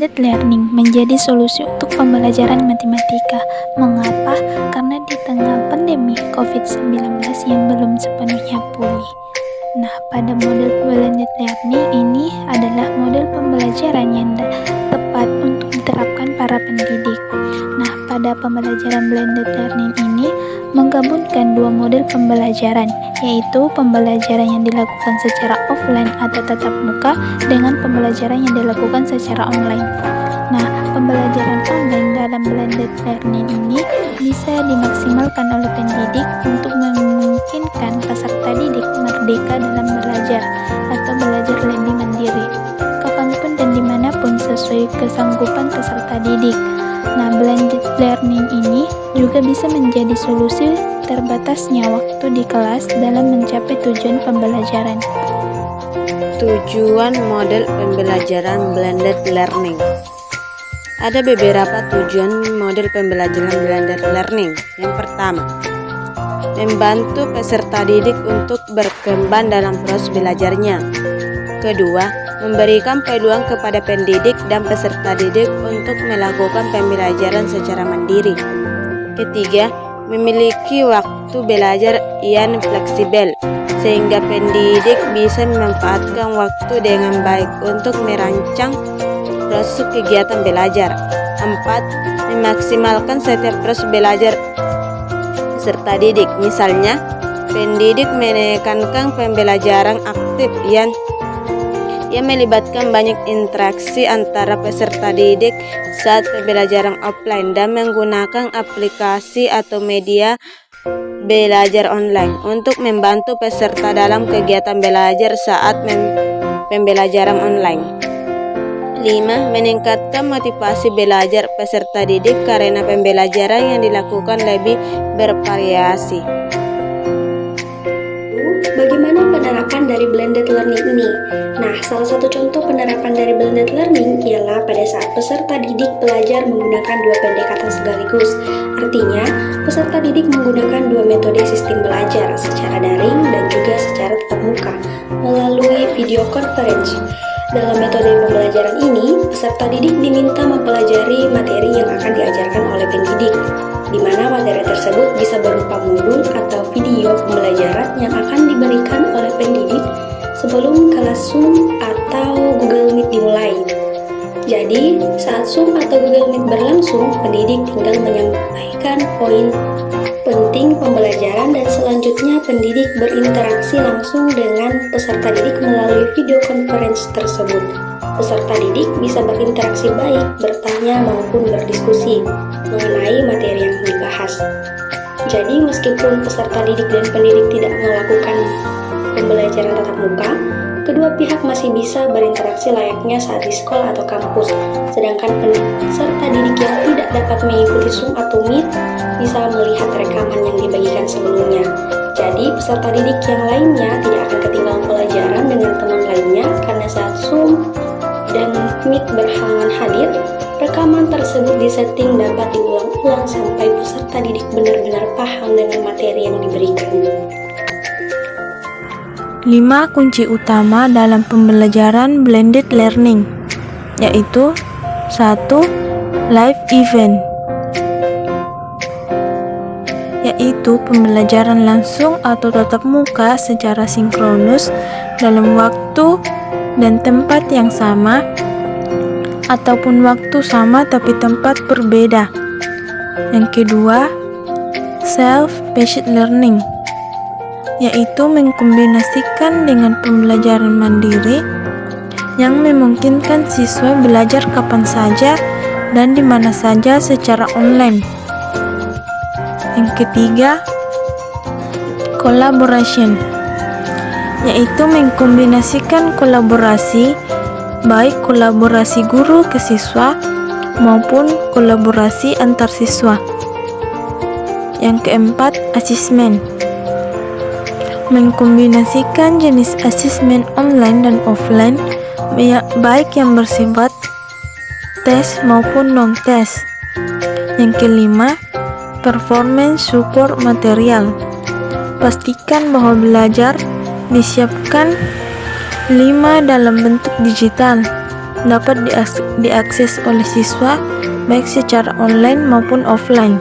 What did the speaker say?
blended learning menjadi solusi untuk pembelajaran matematika. Mengapa? Karena di tengah pandemi COVID-19 yang belum sepenuhnya pulih. Nah, pada model blended learning ini adalah model pembelajaran yang tepat untuk diterapkan para pendidik. Nah, pada pembelajaran blended learning ini menggabungkan dua model pembelajaran, yaitu pembelajaran yang dilakukan secara offline atau tatap muka dengan pembelajaran yang dilakukan secara online. Nah, pembelajaran online dalam blended learning ini bisa dimaksimalkan oleh pendidik untuk memungkinkan peserta didik merdeka dalam belajar atau belajar lebih mandiri, kapanpun dan dimanapun sesuai kesanggupan peserta didik. Nah, blended learning ini juga bisa menjadi solusi terbatasnya waktu di kelas dalam mencapai tujuan pembelajaran. Tujuan model pembelajaran blended learning. Ada beberapa tujuan model pembelajaran blended learning. Yang pertama, membantu peserta didik untuk berkembang dalam proses belajarnya. Kedua, memberikan peluang kepada pendidik dan peserta didik untuk melakukan pembelajaran secara mandiri. Ketiga, memiliki waktu belajar yang fleksibel, sehingga pendidik bisa memanfaatkan waktu dengan baik untuk merancang proses kegiatan belajar. 4. Memaksimalkan setiap proses belajar peserta didik. Misalnya, pendidik menekankan pembelajaran aktif yang melibatkan banyak interaksi antara peserta didik saat pembelajaran offline dan menggunakan aplikasi atau media belajar online untuk membantu peserta dalam kegiatan belajar saat pembelajaran online. 5. Meningkatkan motivasi belajar peserta didik karena pembelajaran yang dilakukan lebih bervariasi. Bagaimana penerapan dari blended learning ini? Nah, salah satu contoh penerapan dari blended learning ialah pada saat peserta didik belajar menggunakan dua pendekatan sekaligus. Artinya, peserta didik menggunakan dua metode sistem belajar, secara daring dan juga secara tatap muka, melalui video conference. Dalam metode pembelajaran ini, peserta didik diminta mempelajari materi yang akan diajarkan oleh pendidik, di mana materi tersebut bisa berupa modul atau video pembelajaran yang akan diberikan oleh pendidik sebelum kelas Zoom atau Google Meet dimulai. Jadi, saat Zoom atau Google Meet berlangsung, pendidik tinggal menyampaikan poin penting pembelajaran dan selanjutnya pendidik berinteraksi langsung dengan peserta didik melalui video conference tersebut. Peserta didik bisa berinteraksi baik, bertanya maupun berdiskusi mengenai materi yang dibahas. Jadi meskipun peserta didik dan pendidik tidak melakukan pembelajaran tatap muka, kedua pihak masih bisa berinteraksi layaknya saat di sekolah atau kampus. Sedangkan peserta didik yang tidak dapat mengikuti Zoom atau Meet bisa melihat rekaman yang dibagikan sebelumnya. Jadi peserta didik yang lainnya tidak akan ketinggalan pelajaran dengan teman lainnya karena saat Zoom dan Meet berhalangan hadir, rekaman tersebut disetting dapat diulang-ulang sampai peserta didik benar-benar paham dengan materi yang diberikan. 5 kunci utama dalam pembelajaran blended learning, yaitu 1. Live event, yaitu pembelajaran langsung atau tatap muka secara sinkronus dalam waktu dan tempat yang sama, ataupun waktu sama tapi tempat berbeda. Yang kedua, self-paced learning, yaitu mengkombinasikan dengan pembelajaran mandiri yang memungkinkan siswa belajar kapan saja dan di mana saja secara online. Yang ketiga, collaboration, yaitu mengkombinasikan kolaborasi, baik kolaborasi guru ke siswa maupun kolaborasi antar siswa. Yang keempat, assessment, mengkombinasikan jenis asesmen online dan offline, baik yang bersifat tes maupun non-tes. Yang kelima, performance support material, pastikan bahwa belajar disiapkan 5 dalam bentuk digital, dapat diakses oleh siswa baik secara online maupun offline.